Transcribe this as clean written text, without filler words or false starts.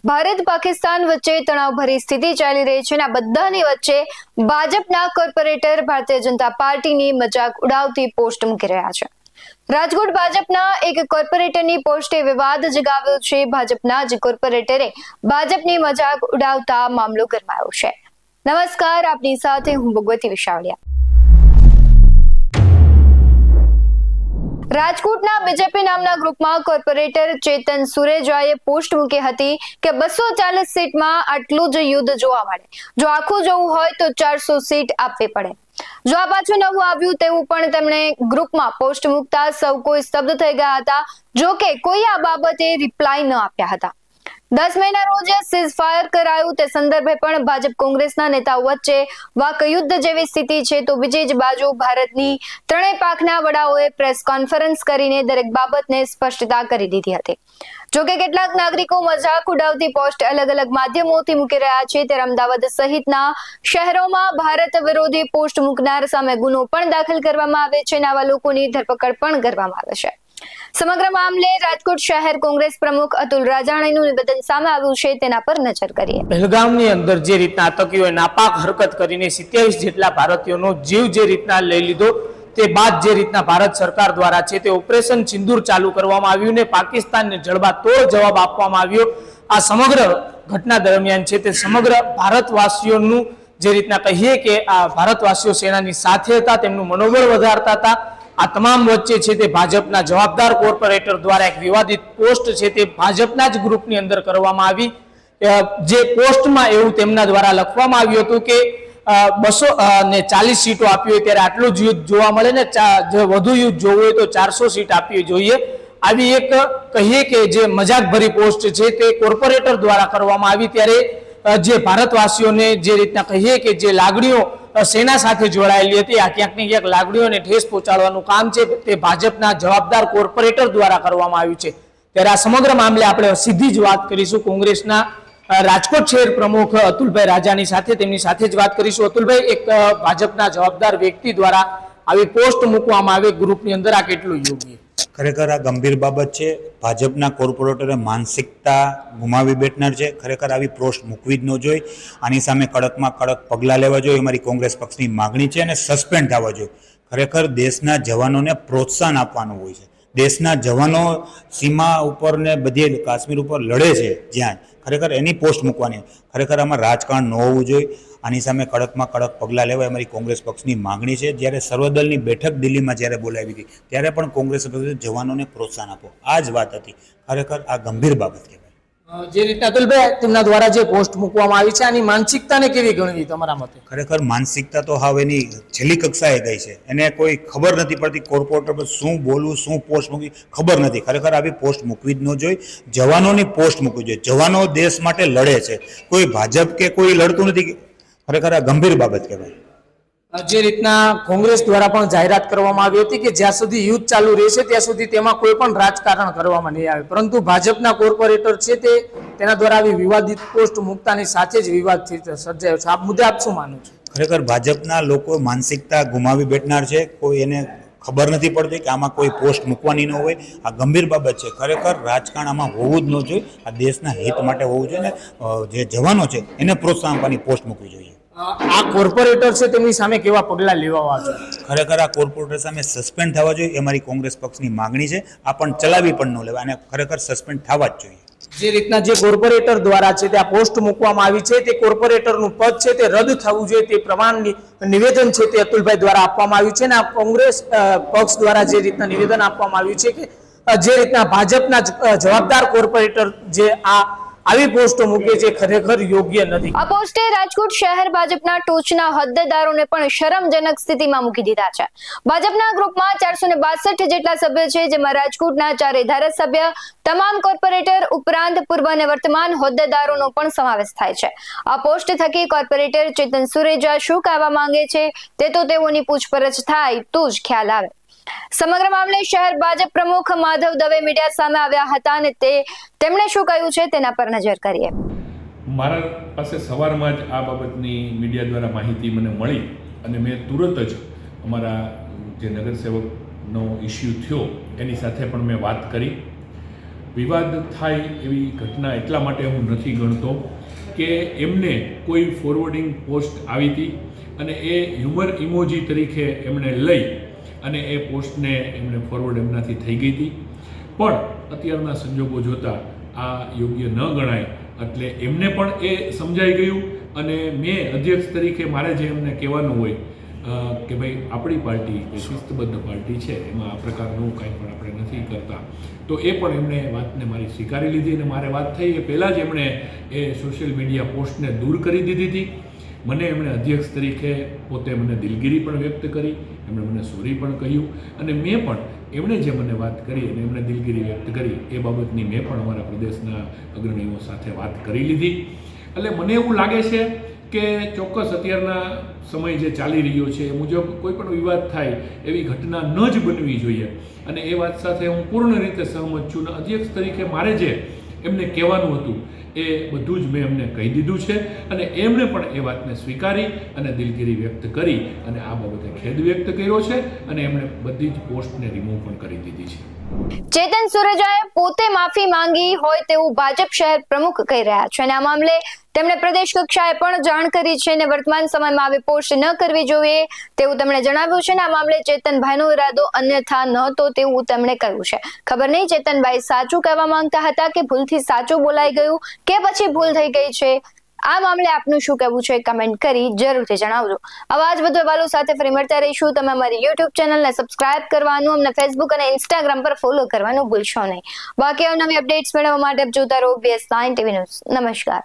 ભારત પાકિસ્તાન વચ્ચે તણાવભરી સ્થિતિ ચાલી રહી છે અને આ બધાની વચ્ચે ભાજપના કોર્પોરેટર ભારતીય જનતા પાર્ટીની મજાક ઉડાવતી પોસ્ટ મૂકી રહ્યા છે। રાજકોટ ભાજપના એક કોર્પોરેટરની પોસ્ટે વિવાદ જગાવ્યો છે। ભાજપના જ કોર્પોરેટરે ભાજપની મજાક ઉડાવતા મામલો ગરમાયો છે। નમસ્કાર, આપની સાથે હું ભગવતી વિશાવડિયા। રાજકોટના બીજેપી નામના ગ્રુપમાં કોર્પોરેટર ચેતન સુરેજાએ પોસ્ટ મૂકી હતી કે 240 સીટમાં આટલું જ યુદ્ધ જોવા મળે। જો આખું જોવું હોય તો 400 સીટ આપવી પડે। જો આ પાછું નવું આવ્યું તેવું પણ તેમણે ગ્રુપમાં પોસ્ટ મૂકતા સૌ કોઈ સ્તબ્ધ થઈ ગયા હતા। જો કે કોઈ આ બાબતે રિપ્લાય ન આપ્યા હતા। 10 મેના રોજ સીઝ ફાયર કરાયું તે સંદર્ભે પણ ભાજપ કોંગ્રેસના નેતાઓ વચ્ચે વાકયુદ્ધ જેવી સ્થિતિ છે। તો બીજી જ બાજુ ભારતની ત્રણેય પાંખના વડાઓએ પ્રેસ કોન્ફરન્સ કરીને દરેક બાબતને સ્પષ્ટતા કરી દીધી હતી। જોકે કેટલાક નાગરિકો મજાક ઉડાવતી પોસ્ટ અલગ અલગ માધ્યમોથી મૂકી રહ્યા છે, ત્યારે અમદાવાદ સહિતના શહેરોમાં ભારત વિરોધી પોસ્ટ મૂકનાર સામે ગુનો પણ દાખલ કરવામાં આવે છે અને આવા લોકોની ધરપકડ પણ કરવામાં આવે છે। સમગ્ર મામલે રાજકોટ શહેર કોંગ્રેસ પ્રમુખ અતુલ રાજાણીનું નિવેદન સામે આવ્યું છે, તેના પર નજર કરીએ। પહેલગામની અંદર જે રીતના આતંકીઓએ નાપાક હરકત કરીને 27 જેટલા ભારતીયોનો જીવ જે રીતના લઈ લીધો, તે બાદ જે રીતના ભારત સરકાર દ્વારા છે તે ઓપરેશન સિંદૂર ચાલુ કરવામાં આવ્યું ને પાકિસ્તાનને જડબાતોડ જવાબ આપવામાં આવ્યો। આ સમગ્ર ઘટના દરમિયાન છે તે સમગ્ર ભારતવાસીઓનું જે રીતના કહીએ કે આ ભારતવાસીઓ સેનાની સાથે હતા, તેમનું મનોબળ વધારતા હતા। આ તમામ વચ્ચે છે તે ભાજપના જવાબદાર કોર્પોરેટર દ્વારા એક વિવાદિત પોસ્ટ છે તે ભાજપના જ ગ્રુપની અંદર કરવામાં આવી। જે પોસ્ટમાં એવું તેમના દ્વારા લખવામાં આવ્યું હતું કે 240 સીટો આપી હોય ત્યારે આટલું જ યુદ્ધ જોવા મળે ને જો વધુ યુદ્ધ જોવું હોય તો 400 સીટ આપવી જોઈએ। આવી એક કહીએ કે જે મજાકભરી પોસ્ટ છે તે કોર્પોરેટર દ્વારા કરવામાં આવી, ત્યારે જે ભારતવાસીઓને જે રીતના કહીએ કે જે લાગણીઓ સેના સાથે જોડાયેલી હતી, આ ક્યાંક ને ક્યાંક લાગણીઓને ઠેસ પહોંચાડવાનું કામ છે તે ભાજપના જવાબદાર કોર્પોરેટર દ્વારા કરવામાં આવ્યું છે। ત્યારે આ સમગ્ર મામલે આપણે સીધી જ વાત કરીશું કોંગ્રેસના રાજકોટ શહેર પ્રમુખ અતુલભાઈ રાજાની સાથે, તેમની સાથે જ વાત કરીશું। અતુલભાઈ, એક ભાજપના જવાબદાર વ્યક્તિ દ્વારા આવી પોસ્ટ મૂકવામાં આવે ગ્રુપની અંદર, આ કેટલું યોગ્ય? ખરેખર આ ગંભીર બાબત છે। ભાજપના કોર્પોરેટરે માનસિકતા ગુમાવી બેઠનાર છે। ખરેખર આવી પોસ્ટ મૂકવી જ ન જોઈએ। આની સામે કડકમાં કડક પગલાં લેવા જોઈએ, અમારી કોંગ્રેસ પક્ષની માગણી છે, અને સસ્પેન્ડ થવા જોઈએ। ખરેખર દેશના જવાનોને પ્રોત્સાહન આપવાનું હોય છે। દેશના જવાનો સીમા ઉપર ને બધી કાશ્મીર ઉપર લડે છે જ્યાં, ખરેખર એની પોસ્ટ મૂકવાની। ખરેખર આમાં રાજકારણ ન હોવું જોઈએ। આની સામે કડકમાં કડક પગલાં લેવાય અમારી કોંગ્રેસ પક્ષની માગણી છે। જ્યારે સર્વદળની બેઠક દિલ્હીમાં જ્યારે બોલાવી હતી ત્યારે પણ કોંગ્રેસે જવાનોને પ્રોત્સાહન આપો, આ જ વાત હતી। ખરેખર આ ગંભીર બાબત કહેવાય। જે રીતના અતુલભાઈ તેમના દ્વારા જે પોસ્ટ મૂકવામાં આવી છે, આની માનસિકતાને કેવી ગણવી તમારા મતે? ખરેખર માનસિકતા તો હાવ એની છેલ્લી કક્ષાએ ગઈ છે। એને કોઈ ખબર નથી પડતી કોર્પોરેટર પર શું બોલવું, શું પોસ્ટ મૂકવી ખબર નથી। ખરેખર આવી પોસ્ટ મૂકવી જ ન જોઈએ। જવાનોની પોસ્ટ મૂકવી જોઈએ। જવાનો દેશ માટે લડે છે, કોઈ ભાજપ કે કોઈ લડતું નથી। ખરેખર આ ગંભીર બાબત કહેવાય। જે રીતના કોંગ્રેસ દ્વારા પણ જાહેરાત કરવામાં આવી હતી કે જ્યાં સુધી યુદ્ધ ચાલુ રહેશે ત્યાં સુધી તેમાં કોઈ પણ રાજકારણ કરવામાં નહીં આવે, પરંતુ ભાજપના કોર્પોરેટર છે તેના દ્વારા આવી વિવાદિત પોસ્ટ મૂકતાની સાથે જ વિવાદ સર્જાયો છે। આ મુદ્દે આપ શું માનો છો? ખરેખર ભાજપના લોકો માનસિકતા ગુમાવી બેઠનાર છે। કોઈ એને ખબર નથી પડતી કે આમાં કોઈ પોસ્ટ મૂકવાની ન હોય। આ ગંભીર બાબત છે। ખરેખર રાજકારણ આમાં હોવું જ ન જોઈએ। આ દેશના હિત માટે હોવું જોઈએ ને જે જવાનો છે એને પ્રોત્સાહન આપવાની પોસ્ટ મૂકવી જોઈએ। આ કોર્પોરેટર છે તેમની સામે કેવા પગલાં લેવા જોઈએ? ખરેખર આ કોર્પોરેટર સામે સસ્પેન્ડ થવા જોઈએ, એ અમારી કોંગ્રેસ પક્ષની માગણી છે। આ પણ ચલાવી પણ ન લેવાય અને ખરેખર સસ્પેન્ડ થવા જ જોઈએ। જે રીતના જે કોર્પોરેટર દ્વારા છે તે આ પોસ્ટ મૂકવામાં આવી છે, તે કોર્પોરેટરનું પદ છે તે રદ થવું જોઈએ તે પ્રમાણની નિવેદન છે તે અતુલભાઈ દ્વારા આપવામાં આવ્યું છે। અને આ કોંગ્રેસ પક્ષ દ્વારા જે રીતના નિવેદન આપવામાં આવ્યું છે કે જે રીતના ભાજપના જવાબદાર કોર્પોરેટર જે આવી પોસ્ટો મૂકે છે ખરેખર યોગ્ય નથી। આ પોસ્ટે રાજકોટ શહેર ભાજપના ટોચના હોદ્દેદારોને પણ શરમજનક સ્થિતિમાં મૂકી દીધા છે। ભાજપના ગ્રુપમાં 462 જેટલા સભ્યો છે, જેમાં રાજકોટના 4 ધારાસભ્ય, તમામ કોર્પોરેટર ઉપરાંત પૂર્વ અને વર્તમાન હોદ્દેદારોનો પણ સમાવેશ થાય છે। આ પોસ્ટ થકી કોર્પોરેટર ચેતન સુરેજા શું કહેવા માંગે છે તે તો તેઓની પૂછપરછ થાય તો જ ખ્યાલ આવે। સમગ્ર મામલે શહેર ભાજપ પ્રમુખ માધવ દવે મીડિયા સામે આવ્યા હતા અને તેમણે શું કહ્યું છે તેના પર નજર કરીએ। મારા પાસે સવારમાં જ આ બાબતની મીડિયા દ્વારા માહિતી મને મળી અને મેં તુરંત જ અમારા જે નગરસેવકનો ઇસ્યુ થયો એની સાથે પણ મેં વાત કરી વિવાદ થાય એવી ઘટના એટલા માટે હું નથી ગણતો કે એમને કોઈ ફોરવર્ડિંગ પોસ્ટ આવી હતી અને એ હ્યુમર ઇમોજી તરીકે એમણે લઈ અને એ પોસ્ટને એમને ફોરવર્ડ એમનાથી થઈ ગઈ હતી. પણ અત્યારના સંજોગો જોતાં આ યોગ્ય ન ગણાય એટલે એમને પણ એ સમજાઈ ગયું અને મેં અધ્યક્ષ તરીકે મારે જે એમને કહેવાનું હોય કે ભાઈ આપણી પાર્ટી કે શિસ્તબદ્ધ પાર્ટી છે એમાં આ પ્રકારનું કાંઈ પણ આપણે નથી કરતા, તો એ પણ એમણે વાતને મારી સ્વીકારી લીધી અને મારે વાત થઈ એ પહેલાં જ એમણે એ સોશિયલ મીડિયા પોસ્ટને દૂર કરી દીધી હતી. મને એમણે અધ્યક્ષ તરીકે પોતે મને દિલગીરી પણ વ્યક્ત કરી, એમણે મને સોરી પણ કહ્યું અને મેં પણ એમણે જે મને વાત કરી અને એમણે દિલગીરી વ્યક્ત કરી એ બાબતની મેં પણ અમારા પ્રદેશના અગ્રણીઓ સાથે વાત કરી લીધી. એટલે મને એવું લાગે છે કે ચોક્કસ અત્યારના સમય જે ચાલી રહ્યો છે એ મુજબ કોઈ પણ વિવાદ થાય એવી ઘટના ન જ બનવી જોઈએ અને એ વાત સાથે હું પૂર્ણ રીતે સહમત છું. અને અધ્યક્ષ તરીકે મારે જે એમને કહેવાનું હતું એ બધું જ મેં એમને કહી દીધું છે અને એમણે પણ એ વાતને સ્વીકારી અને દિલગીરી વ્યક્ત કરી અને આ બાબતે ખેદ વ્યક્ત કર્યો છે અને એમણે બધી જ પોસ્ટને રિમૂવ પણ કરી દીધી છે. ચેતન સુરેજાએ પોતે માફી માંગી હોય તેવું ભાજપ શહેર પ્રમુખ કહી રહ્યા છે અને આ મામલે તેમણે પ્રદેશ કક્ષાએ પણ જાણ કરી છે અને વર્તમાન સમયમાં આવી પોસ્ટ ન કરવી જોઈએ તેવું તેમણે જણાવ્યું છે અને આ મામલે ચેતનભાઈનો ઈરાદો અન્યથા નહોતો તેવું તેમણે કહ્યું છે. ખબર નહીં ચેતનભાઈ સાચું કહેવા માંગતા હતા કે ભૂલથી સાચું બોલાઈ ગયું કે પછી ભૂલ થઈ ગઈ છે. આ મામલે આપનું શું કહેવું છે કમેન્ટ કરી જરૂરથી જણાવજો. આવા જ વધુ અહેવાલો સાથે ફરી મળતા રહીશું. તમે અમારી યુટ્યુબ ચેનલને સબસ્ક્રાઇબ કરવાનું, અમને ફેસબુક અને ઇન્સ્ટાગ્રામ પર ફોલો કરવાનું ભૂલશો નહીં. બાકી નવી અપડેટ્સ મેળવવા માટે જોતા રહો BS9 TV ન્યૂઝ. નમસ્કાર.